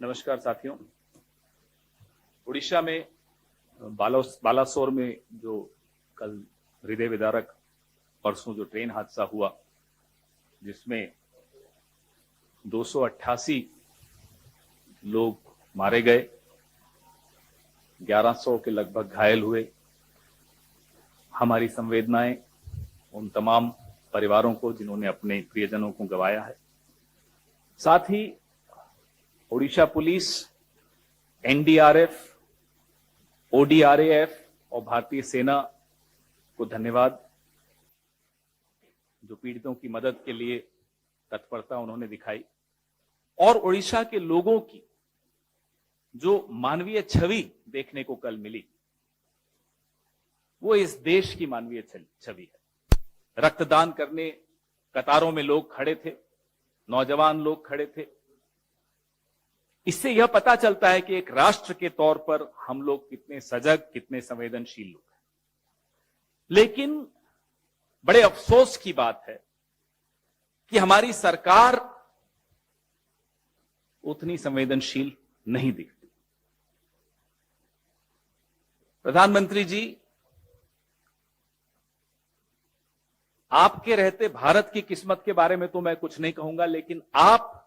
नमस्कार साथियों। उड़ीसा में बालासोर में जो कल हृदय विदारक परसों जो ट्रेन हादसा हुआ, जिसमें 288 लोग मारे गए, 1100 के लगभग घायल हुए। हमारी संवेदनाएं उन तमाम परिवारों को जिन्होंने अपने प्रियजनों को गंवाया है। साथ ही ओडिशा पुलिस, एनडीआरएफ, ओडीआरएफ और भारतीय सेना को धन्यवाद, जो पीड़ितों की मदद के लिए तत्परता उन्होंने दिखाई। और ओडिशा के लोगों की जो मानवीय छवि देखने को कल मिली, वो इस देश की मानवीय छवि है। रक्तदान करने कतारों में लोग खड़े थे, नौजवान लोग खड़े थे। इससे यह पता चलता है कि एक राष्ट्र के तौर पर हम लोग कितने सजग, कितने संवेदनशील लोग हैं। लेकिन बड़े अफसोस की बात है कि हमारी सरकार उतनी संवेदनशील नहीं दिखती। प्रधानमंत्री जी, आपके रहते भारत की किस्मत के बारे में तो मैं कुछ नहीं कहूंगा, लेकिन आप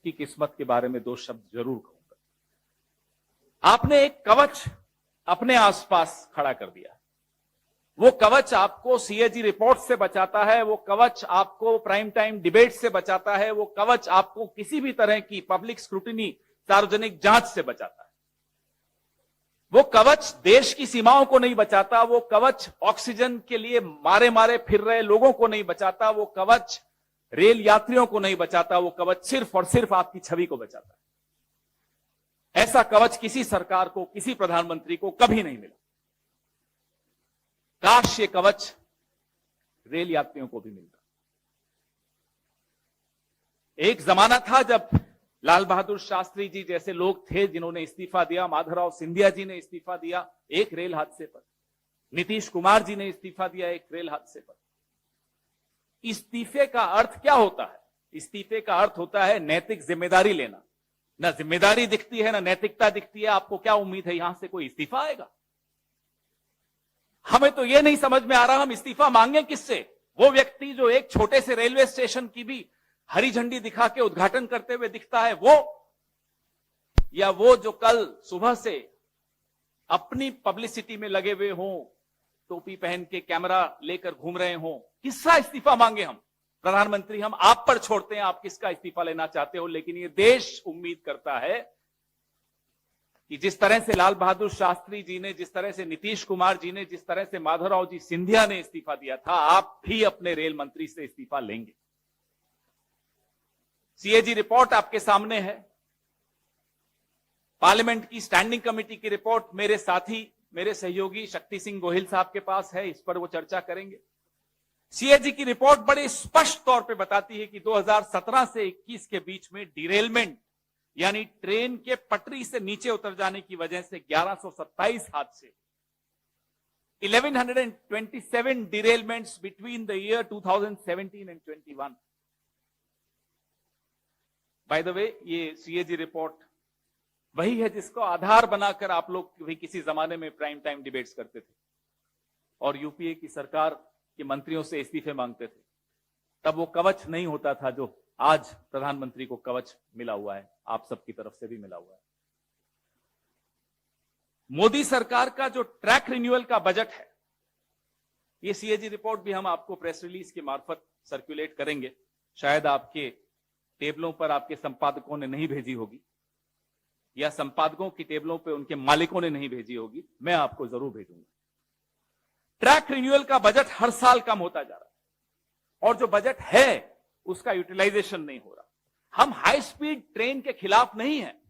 की किस्मत के बारे में दो शब्द जरूर कहूंगा। आपने एक कवच अपने आसपास खड़ा कर दिया। वो कवच आपको सीएजी रिपोर्ट से बचाता है, वो कवच आपको प्राइम टाइम डिबेट से बचाता है, वो कवच आपको किसी भी तरह की पब्लिक स्क्रूटिनी, सार्वजनिक जांच से बचाता है। वो कवच देश की सीमाओं को नहीं बचाता, वो कवच ऑक्सीजन के लिए मारे मारे फिर रहे लोगों को नहीं बचाता, वो कवच रेल यात्रियों को नहीं बचाता, वो कवच सिर्फ और सिर्फ आपकी छवि को बचाता है। ऐसा कवच किसी सरकार को, किसी प्रधानमंत्री को कभी नहीं मिला। काश ये कवच रेल यात्रियों को भी मिलता। एक जमाना था जब लाल बहादुर शास्त्री जी जैसे लोग थे जिन्होंने इस्तीफा दिया। माधवराव सिंधिया जी ने इस्तीफा दिया एक रेल हादसे पर, नीतीश कुमार जी ने इस्तीफा दिया एक रेल हादसे पर। इस्तीफे का अर्थ क्या होता है? इस्तीफे का अर्थ होता है नैतिक जिम्मेदारी लेना। ना जिम्मेदारी दिखती है, ना नैतिकता दिखती है। आपको क्या उम्मीद है यहां से कोई इस्तीफा आएगा? हमें तो यह नहीं समझ में आ रहा हम इस्तीफा मांगे किससे। वो व्यक्ति जो एक छोटे से रेलवे स्टेशन की भी हरी झंडी दिखा के उद्घाटन करते हुए दिखता है, वो, या वो जो कल सुबह से अपनी पब्लिसिटी में लगे हुए हों, टोपी पहन के कैमरा लेकर घूम रहे हों, किसका इस्तीफा मांगे हम? प्रधानमंत्री, हम आप पर छोड़ते हैं, आप किसका इस्तीफा लेना चाहते हो। लेकिन ये देश उम्मीद करता है कि जिस तरह से लाल बहादुर शास्त्री जी ने, जिस तरह से नीतीश कुमार जी ने, जिस तरह से माधवराव जी सिंधिया ने इस्तीफा दिया था, आप भी अपने रेल मंत्री से इस्तीफा लेंगे। सीएजी रिपोर्ट आपके सामने है, पार्लियामेंट की स्टैंडिंग कमेटी की रिपोर्ट मेरे साथी, मेरे सहयोगी शक्ति सिंह गोहिल साहब के पास है, इस पर वो चर्चा करेंगे। सीएजी की रिपोर्ट बड़े स्पष्ट तौर पे बताती है कि 2017 से 21 के बीच में डिरेलमेंट, यानी ट्रेन के पटरी से नीचे उतर जाने की वजह से 1127 हादसे, 1127 derailments between the year 2017 and 21। By the way, ये सीएजी रिपोर्ट वही है जिसको आधार बनाकर आप लोग भी किसी जमाने में प्राइम टाइम डिबेट्स करते थे और यूपीए की सरकार के मंत्रियों से इस्तीफे मांगते थे। तब वो कवच नहीं होता था जो आज प्रधानमंत्री को कवच मिला हुआ है, आप सबकी तरफ से भी मिला हुआ है। मोदी सरकार का जो ट्रैक रिन्यूअल का बजट है, ये सीएजी रिपोर्ट भी हम आपको प्रेस रिलीज के मार्फत सर्कुलेट करेंगे। शायद आपके टेबलों पर आपके संपादकों ने नहीं भेजी होगी, या संपादकों की टेबलों पे उनके मालिकों ने नहीं भेजी होगी, मैं आपको जरूर भेजूंगा। ट्रैक रिन्यूअल का बजट हर साल कम होता जा रहा है और जो बजट है उसका यूटिलाइजेशन नहीं हो रहा। हम हाई स्पीड ट्रेन के खिलाफ नहीं हैं,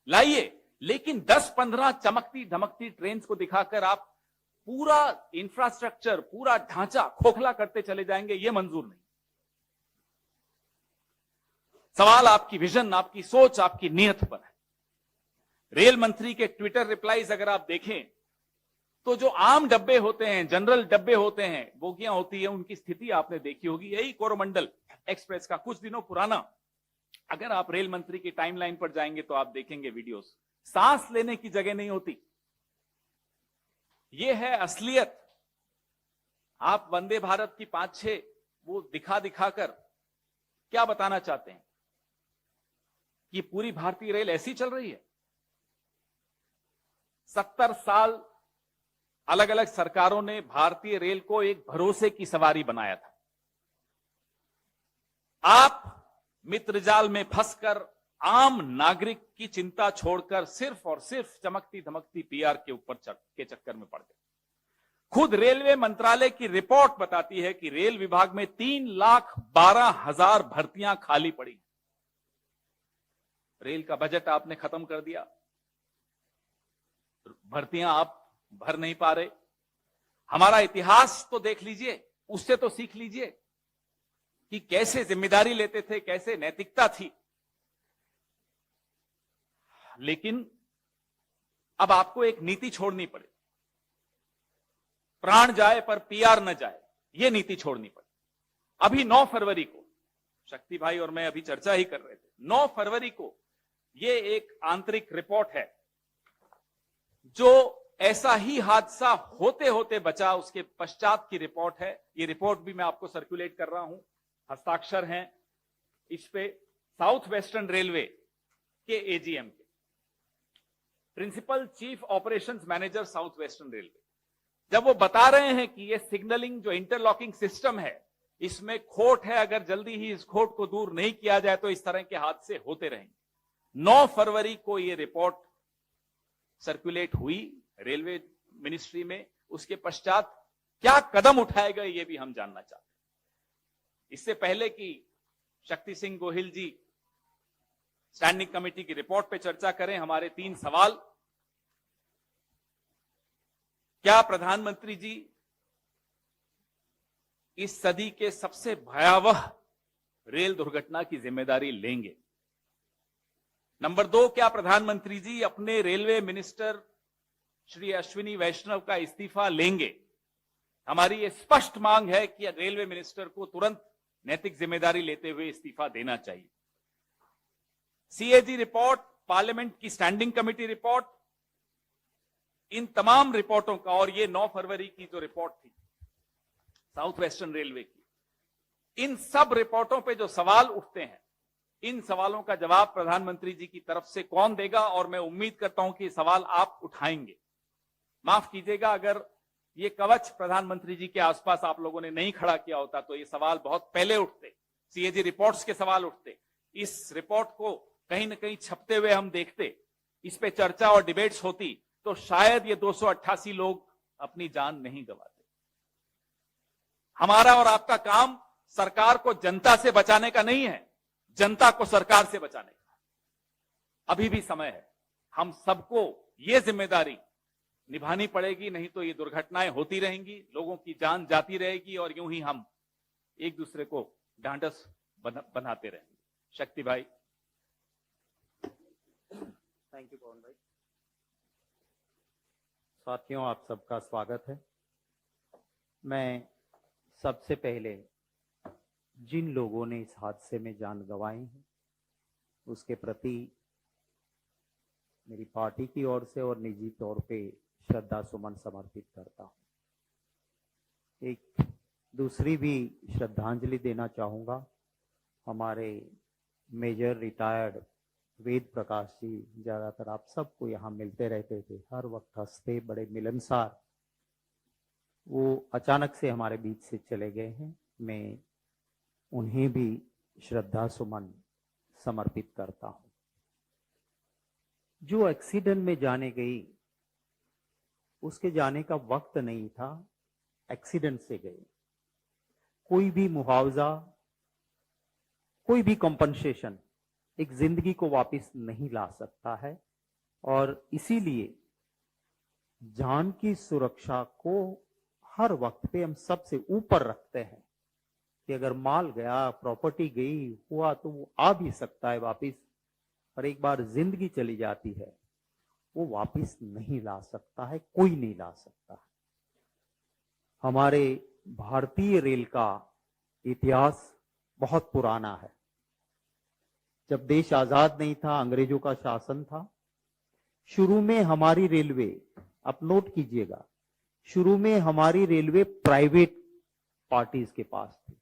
लाइए, लेकिन 10-15 चमकती धमकती ट्रेन को दिखाकर आप पूरा इंफ्रास्ट्रक्चर, पूरा ढांचा खोखला करते चले जाएंगे, यह मंजूर नहीं। सवाल आपकी विजन, आपकी सोच, आपकी नीयत पर है। रेल मंत्री के ट्विटर रिप्लाईज अगर आप देखें तो जो आम डब्बे होते हैं, जनरल डब्बे होते हैं, बोगियां होती है, उनकी स्थिति आपने देखी होगी। यही कोरोमंडल एक्सप्रेस का कुछ दिनों पुराना अगर आप रेल मंत्री की टाइमलाइन पर जाएंगे तो आप देखेंगे वीडियोस, सांस लेने की जगह नहीं होती। यह है असलियत। आप वंदे भारत की 5-6 वो दिखा दिखाकर क्या बताना चाहते हैं कि पूरी भारतीय रेल ऐसी चल रही है? 70 साल अलग अलग सरकारों ने भारतीय रेल को एक भरोसे की सवारी बनाया था। आप मित्रजाल में फंसकर आम नागरिक की चिंता छोड़कर सिर्फ और सिर्फ चमकती धमकती पीआर के ऊपर के चक्कर में पड़ गए। खुद रेलवे मंत्रालय की रिपोर्ट बताती है कि रेल विभाग में 3,12,000 भर्तियां खाली पड़ी। रेल का बजट आपने खत्म कर दिया, भर्तियां आप भर नहीं पा रहे। हमारा इतिहास तो देख लीजिए, उससे तो सीख लीजिए कि कैसे जिम्मेदारी लेते थे, कैसे नैतिकता थी। लेकिन अब आपको एक नीति छोड़नी पड़े, प्राण जाए पर पीआर न जाए, यह नीति छोड़नी पड़े। अभी 9 फरवरी को शक्ति भाई और मैं अभी चर्चा ही कर रहे थे, 9 फरवरी को यह एक आंतरिक रिपोर्ट है जो ऐसा ही हादसा होते होते बचा, उसके पश्चात की रिपोर्ट है। यह रिपोर्ट भी मैं आपको सर्कुलेट कर रहा हूं, हस्ताक्षर हैं इस पे साउथ वेस्टर्न रेलवे के एजीएम के, principal chief operations manager south western railway. जब वो बता रहे हैं कि ये सिग्नलिंग जो इंटरलॉकिंग सिस्टम है, इसमें खोट है, अगर जल्दी ही इस खोट को दूर नहीं किया जाए तो इस तरह के हादसे होते रहेंगे। 9 फरवरी को ये रिपोर्ट सर्कुलेट हुई रेलवे मिनिस्ट्री में। उसके पश्चात क्या कदम उठाए गए ये भी हम जानना चाहते हैं। इससे पहले कि शक्ति सिंह गोहिल जी स्टैंडिंग कमेटी की रिपोर्ट पे चर्चा करें, हमारे 3 सवाल। क्या प्रधानमंत्री जी इस सदी के सबसे भयावह रेल दुर्घटना की जिम्मेदारी लेंगे? नंबर 2, क्या प्रधानमंत्री जी अपने रेलवे मिनिस्टर श्री अश्विनी वैष्णव का इस्तीफा लेंगे? हमारी ये स्पष्ट मांग है कि रेलवे मिनिस्टर को तुरंत नैतिक जिम्मेदारी लेते हुए इस्तीफा देना चाहिए। सीएजी रिपोर्ट, पार्लियामेंट की स्टैंडिंग कमेटी रिपोर्ट, इन तमाम रिपोर्टों का, और ये 9 फरवरी की जो रिपोर्ट थी साउथ वेस्टर्न रेलवे की, इन सब रिपोर्टों पे जो सवाल उठते हैं, इन सवालों का जवाब प्रधानमंत्री जी की तरफ से कौन देगा? और मैं उम्मीद करता हूं कि सवाल आप उठाएंगे। माफ कीजिएगा, अगर ये कवच प्रधानमंत्री जी के आसपास आप लोगों ने नहीं खड़ा किया होता तो ये सवाल बहुत पहले उठते, सीएजी रिपोर्ट्स के सवाल उठते। इस रिपोर्ट को कहीं ना कहीं छपते हुए हम देखते, इस पे चर्चा और डिबेट्स होती, तो शायद ये 288 लोग अपनी जान नहीं गंवाते। हमारा और आपका काम सरकार को जनता से बचाने का नहीं है, जनता को सरकार से बचाने का। अभी भी समय है, हम सबको ये जिम्मेदारी निभानी पड़ेगी, नहीं तो ये दुर्घटनाएं होती रहेंगी, लोगों की जान जाती रहेगी और यूं ही हम एक दूसरे को ढांढस बनाते रहेंगे। शक्ति भाई। थैंक यू पवन भाई। साथियों, आप सबका स्वागत है। मैं सबसे पहले जिन लोगों ने इस हादसे में जान गंवाई है उसके प्रति मेरी पार्टी की ओर से और निजी तौर पे श्रद्धा सुमन समर्पित करता हूं। एक दूसरी भी श्रद्धांजलि देना चाहूँगा हमारे मेजर रिटायर्ड वेद प्रकाश जी। ज़्यादातर आप सबको यहाँ मिलते रहते थे, हर वक्त हंसते, बड़े मिलनसार। वो अचानक से हमारे बीच से चले गए हैं। मैं उन्हें भी श्रद्धा सुमन समर्पित करता हूँ। जो एक्सीडेंट में जाने गई उसके जाने का वक्त नहीं था, एक्सीडेंट से गई। कोई भी मुआवजा, कोई भी कॉम्पनसेशन एक जिंदगी को वापस नहीं ला सकता है, और इसीलिए जान की सुरक्षा को हर वक्त पे हम सबसे ऊपर रखते हैं कि अगर माल गया, प्रॉपर्टी गई, हुआ तो वो आ भी सकता है वापस, पर एक बार जिंदगी चली जाती है वो वापस नहीं ला सकता है, कोई नहीं ला सकता है। हमारे भारतीय रेल का इतिहास बहुत पुराना है। जब देश आजाद नहीं था, अंग्रेजों का शासन था, शुरू में हमारी रेलवे, आप नोट कीजिएगा, शुरू में हमारी रेलवे प्राइवेट पार्टीज के पास थी।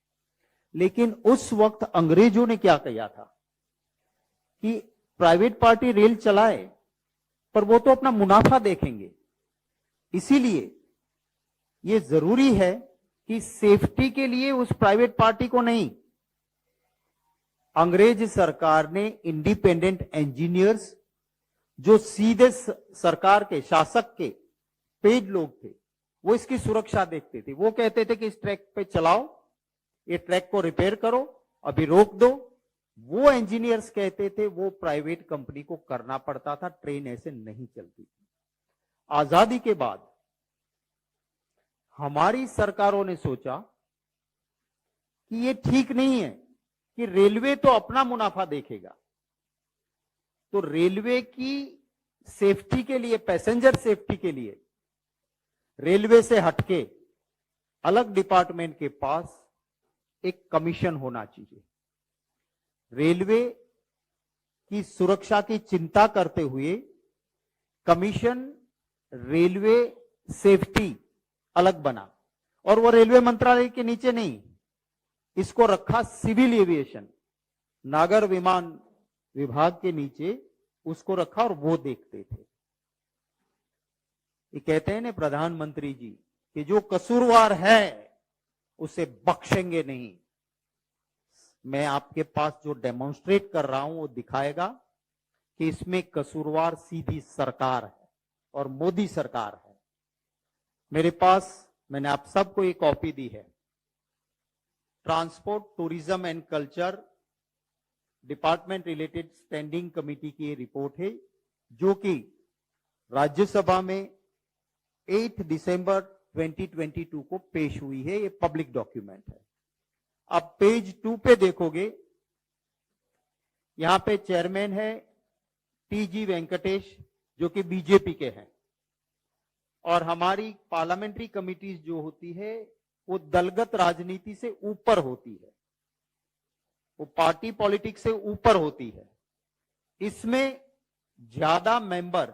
लेकिन उस वक्त अंग्रेजों ने क्या किया था कि प्राइवेट पार्टी रेल चलाए, पर वो तो अपना मुनाफा देखेंगे। इसीलिए ये जरूरी है कि सेफ्टी के लिए उस प्राइवेट पार्टी को नहीं, अंग्रेज सरकार ने इंडिपेंडेंट इंजीनियर्स, जो सीधे सरकार के, शासक के पेड लोग थे, वो इसकी सुरक्षा देखते थे। वो कहते थे कि इस ट्रैक पे चलाओ, ये ट्रैक को रिपेयर करो, अभी रोक दो। वो इंजीनियर्स कहते थे, वो प्राइवेट कंपनी को करना पड़ता था, ट्रेन ऐसे नहीं चलती थी। आजादी के बाद हमारी सरकारों ने सोचा कि ये ठीक नहीं है कि रेलवे तो अपना मुनाफा देखेगा, तो रेलवे की सेफ्टी के लिए, पैसेंजर सेफ्टी के लिए रेलवे से हटके अलग डिपार्टमेंट के पास एक कमीशन होना चाहिए। रेलवे की सुरक्षा की चिंता करते हुए कमीशन रेलवे सेफ्टी अलग बना, और वो रेलवे मंत्रालय के नीचे नहीं, इसको रखा सिविल एविएशन, नागर विमान विभाग के नीचे उसको रखा, और वो देखते थे। ये कहते हैं ना प्रधानमंत्री जी कि जो कसूरवार है उसे बख्शेंगे नहीं। मैं आपके पास जो डेमोन्स्ट्रेट कर रहा हूं वो दिखाएगा कि इसमें कसूरवार सीधी सरकार है और मोदी सरकार है। मेरे पास, मैंने आप सबको एक कॉपी दी है, transport, tourism and culture department related standing committee की रिपोर्ट है, जो कि राज्यसभा में 8 दिसंबर 2022 को पेश हुई है। ये पब्लिक डॉक्यूमेंट है। आप पेज 2 पे देखोगे, यहां पे चेयरमैन है टीजी वेंकटेश, जो कि बीजेपी के हैं, और हमारी पार्लियामेंट्री कमिटीज जो होती है वो दलगत राजनीति से ऊपर होती है, वो पार्टी पॉलिटिक्स से ऊपर होती है। इसमें ज्यादा मेंबर,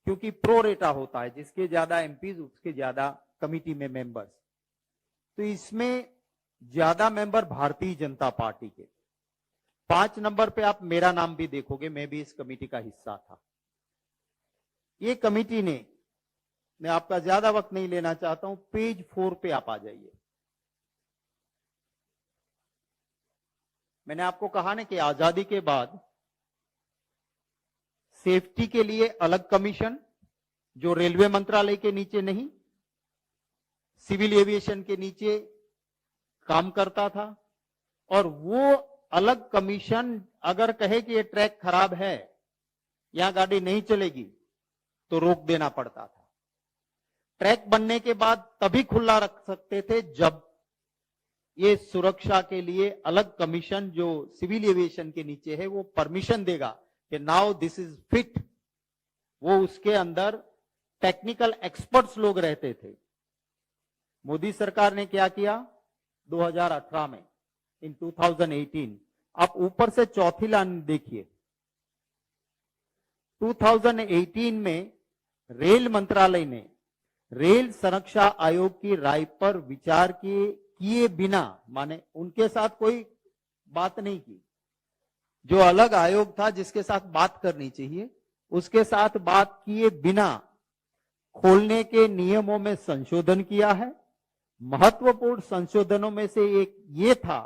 क्योंकि प्रो रेटा होता है, जिसके ज्यादा एमपीज उसके ज्यादा कमिटी में मेंबर्स, तो इसमें ज्यादा मेंबर भारतीय जनता पार्टी के। 5 नंबर पे आप मेरा नाम भी देखोगे, मैं भी इस कमेटी का हिस्सा था। ये कमेटी ने, मैं आपका ज्यादा वक्त नहीं लेना चाहता हूं, पेज 4 पे आप आ जाइए। मैंने आपको कहा ना कि आजादी के बाद सेफ्टी के लिए अलग कमीशन, जो रेलवे मंत्रालय के नीचे नहीं, सिविल एविएशन के नीचे काम करता था, और वो अलग कमीशन अगर कहे कि ये ट्रैक खराब है, यहां गाड़ी नहीं चलेगी, तो रोक देना पड़ता था। ट्रैक बनने के बाद तभी खुला रख सकते थे जब ये सुरक्षा के लिए अलग कमीशन, जो सिविल एविएशन के नीचे है, वो परमिशन देगा कि नाउ दिस इज फिट। वो उसके अंदर टेक्निकल एक्सपर्ट्स लोग रहते थे। मोदी सरकार ने क्या किया 2018 में, इन 2018, आप ऊपर से चौथी लाइन देखिए। 2018 में रेल मंत्रालय ने रेल संरक्षा आयोग की राय पर विचार किए बिना, माने उनके साथ कोई बात नहीं की, जो अलग आयोग था जिसके साथ बात करनी चाहिए, उसके साथ बात किए बिना खोलने के नियमों में संशोधन किया है। महत्वपूर्ण संशोधनों में से एक ये था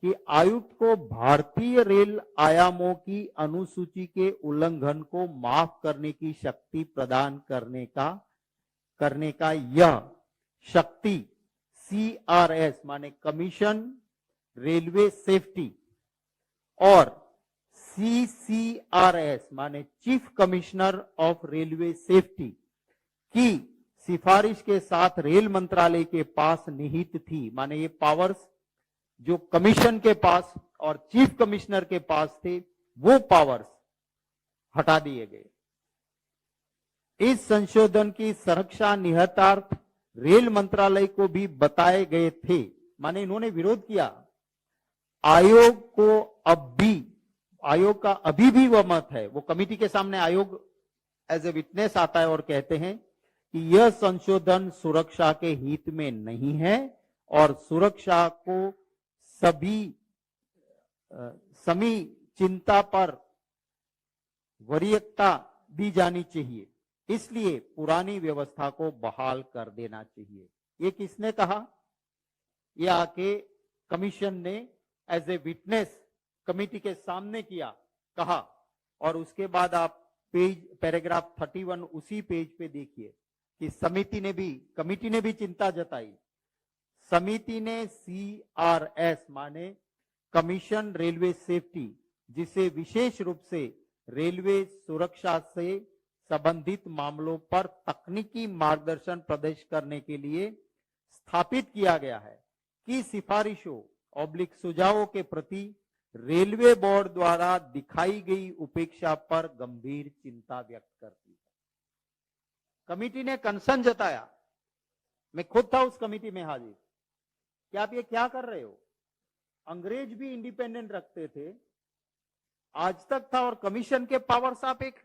कि आयुक्त को भारतीय रेल आयामों की अनुसूची के उल्लंघन को माफ करने की शक्ति प्रदान करने का यह शक्ति CRS माने कमीशन रेलवे सेफ्टी और CCRS माने chief commissioner of railway safety की सिफारिश के साथ रेल मंत्रालय के पास निहित थी। माने ये पावर्स जो कमीशन के पास और चीफ कमिश्नर के पास थे, वो पावर्स हटा दिए गए। इस संशोधन की संरक्षा निहितार्थ रेल मंत्रालय को भी बताए गए थे, माने इन्होंने विरोध किया आयोग का अभी भी वह मत है, वो कमेटी के सामने आयोग एज ए विटनेस आता है और कहते हैं कि यह संशोधन सुरक्षा के हित में नहीं है और सुरक्षा को समी चिंता पर वरीयता दी जानी चाहिए, इसलिए पुरानी व्यवस्था को बहाल कर देना चाहिए। ये किसने कहा? ये आके कमीशन ने एज ए विटनेस कमेटी के सामने कहा। और उसके बाद आप पैराग्राफ 31 उसी पेज पे देखिए कि कमेटी ने भी चिंता जताई। समिति ने CRS माने कमीशन रेलवे सेफ्टी, जिसे विशेष रूप से रेलवे सुरक्षा से संबंधित मामलों पर तकनीकी मार्गदर्शन प्रदान करने के लिए स्थापित किया गया है, की सिफारिशों सुझावों के प्रति रेलवे बोर्ड द्वारा दिखाई गई उपेक्षा पर गंभीर चिंता व्यक्त करती है। कमेटी ने कंसर्न जताया। मैं खुद था उस कमेटी में हाजिर कि आप ये क्या कर रहे हो? अंग्रेज भी इंडिपेंडेंट रखते थे, आज तक था, और कमीशन के पावर्स आप एक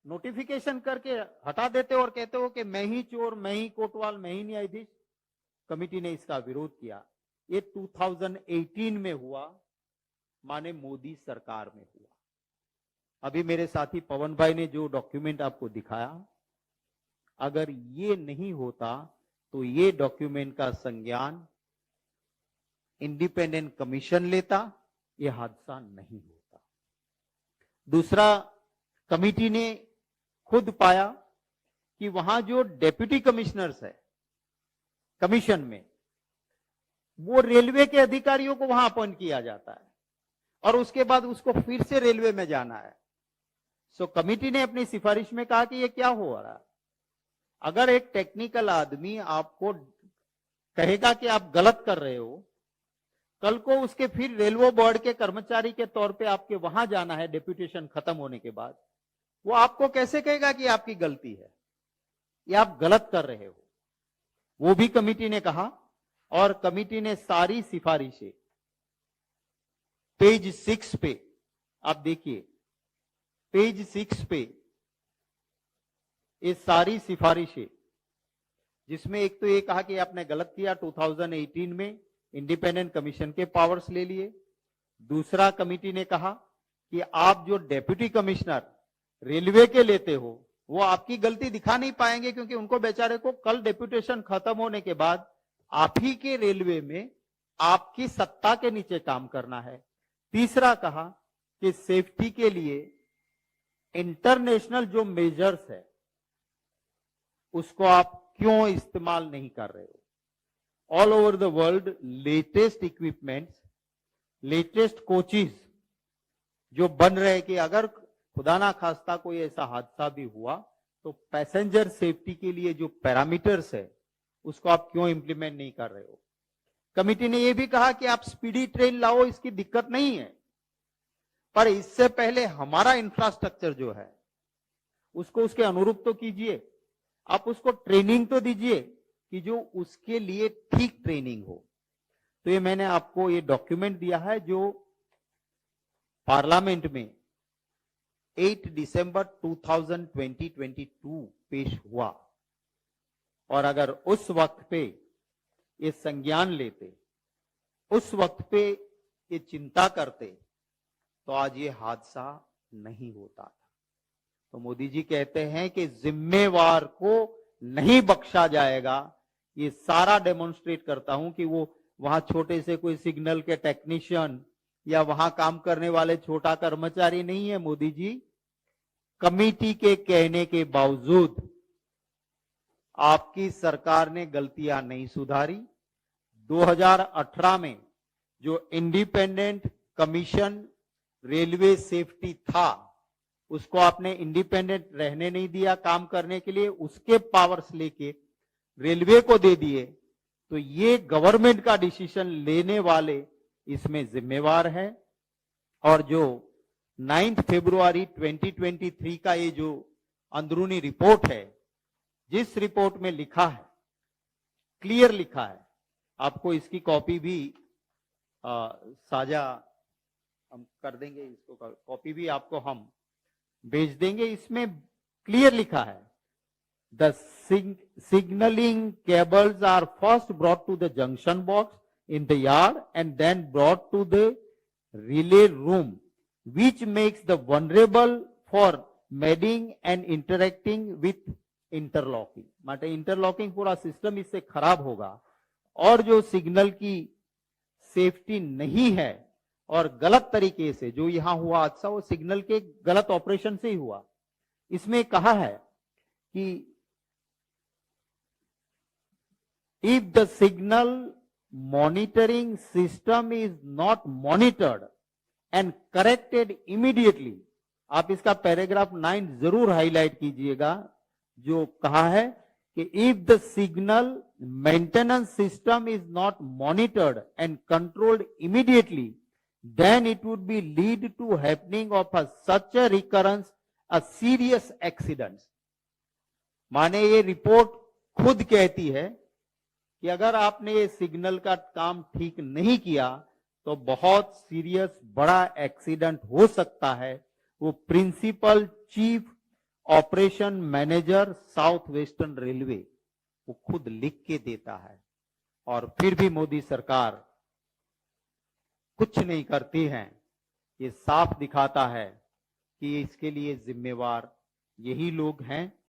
नोटिफिकेशन करके हटा देते हो और कहते हो कि मैं ही चोर, मैं ही कोतवाल, मैं ही न्यायाधीश। कमेटी ने इसका विरोध किया। ये 2018 में हुआ, माने मोदी सरकार में हुआ। अभी मेरे साथी पवन भाई ने जो डॉक्यूमेंट आपको दिखाया, अगर ये नहीं होता तो ये डॉक्यूमेंट का संज्ञान इंडिपेंडेंट कमीशन लेता, ये हादसा नहीं होता। दूसरा, कमेटी ने खुद पाया कि वहां जो डेप्यूटी कमिश्नर्स है कमीशन में, वो रेलवे के अधिकारियों को वहां अपॉइंट किया जाता है और उसके बाद उसको फिर से रेलवे में जाना है। सो कमेटी ने अपनी सिफारिश में कहा कि ये क्या हो रहा है? अगर एक टेक्निकल आदमी आपको कहेगा कि आप गलत कर रहे हो, कल को उसके फिर रेलवे बोर्ड के कर्मचारी के तौर पे आपके वहां जाना है डेप्यूटेशन खत्म होने के बाद, वो आपको कैसे कहेगा कि आपकी गलती है या आप गलत कर रहे हो? वो भी कमेटी ने कहा। और कमेटी ने सारी सिफारिशें पेज 6 पे, आप देखिए पेज 6 पे ये सारी सिफारिशें, जिसमें एक तो ये कहा कि आपने गलत किया, 2018 में इंडिपेंडेंट कमीशन के पावर्स ले लिए। दूसरा, कमेटी ने कहा कि आप जो डेप्यूटी कमिश्नर रेलवे के लेते हो, वो आपकी गलती दिखा नहीं पाएंगे, क्योंकि उनको बेचारे को कल डेप्यूटेशन खत्म होने के बाद आप ही के रेलवे में आपकी सत्ता के नीचे काम करना है। तीसरा, कहा कि सेफ्टी के लिए इंटरनेशनल जो मेजर्स है उसको आप क्यों इस्तेमाल नहीं कर रहे हो? All over the world latest equipments, latest coaches जो बन रहे कि अगर खुदा ना खास्ता कोई ऐसा हादसा भी हुआ तो पैसेंजर सेफ्टी के लिए जो पैरामीटर्स है उसको आप क्यों इंप्लीमेंट नहीं कर रहे हो? कमेटी ने यह भी कहा कि आप स्पीडी ट्रेन लाओ, इसकी दिक्कत नहीं है, पर इससे पहले हमारा इंफ्रास्ट्रक्चर जो है उसको उसके अनुरूप तो कीजिए, आप उसको ट्रेनिंग तो दीजिए कि जो उसके लिए ठीक ट्रेनिंग हो। तो ये मैंने आपको ये डॉक्यूमेंट दिया है जो पार्लियामेंट में 8 दिसंबर 2022 पेश हुआ, और अगर उस वक्त पे ये संज्ञान लेते, उस वक्त पे ये चिंता करते, तो आज ये हादसा नहीं होता था। तो मोदी जी कहते हैं कि जिम्मेवार को नहीं बख्शा जाएगा। ये सारा डेमोन्स्ट्रेट करता हूं कि वो वहां छोटे से कोई सिग्नल के टेक्नीशियन या वहां काम करने वाले छोटा कर्मचारी नहीं है। मोदी जी, कमेटी के कहने के बावजूद आपकी सरकार ने गलतियां नहीं सुधारी। 2018 में जो इंडिपेंडेंट कमीशन रेलवे सेफ्टी था, उसको आपने इंडिपेंडेंट रहने नहीं दिया काम करने के लिए, उसके पावर्स लेके रेलवे को दे दिए। तो ये गवर्नमेंट का डिसीजन लेने वाले इसमें जिम्मेवार है। और जो 9 फरवरी 2023 का ये जो अंदरूनी रिपोर्ट है, जिस रिपोर्ट में लिखा है, क्लियर लिखा है, आपको इसकी कॉपी भी साझा हम कर देंगे, इसको कॉपी भी आपको हम भेज देंगे। इसमें क्लियर लिखा है, the signaling cables are first brought to the junction box in the yard and then brought to the relay room, which makes the vulnerable for madding and interacting with interlocking। माटे interlocking पूरा system इससे खराब होगा, और जो signal की safety नहीं है और गलत तरीके से जो यहां हुआ हादसा, वो सिग्नल के गलत ऑपरेशन से ही हुआ। इसमें कहा है कि if the signal monitoring system is not monitored and corrected immediately, आप इसका पैराग्राफ 9 जरूर हाईलाइट कीजिएगा, जो कहा है कि if the signal maintenance system is not monitored and controlled immediately, then it would be lead to happening of such a recurrence a serious accidents। माने ये रिपोर्ट खुद कहती है कि अगर आपने ये सिग्नल का काम ठीक नहीं किया तो बहुत सीरियस बड़ा एक्सीडेंट हो सकता है। वो principal chief operation manager south western railway वो खुद लिख के देता है, और फिर भी मोदी सरकार कुछ नहीं करती है। ये साफ दिखाता है कि इसके लिए जिम्मेवार यही लोग हैं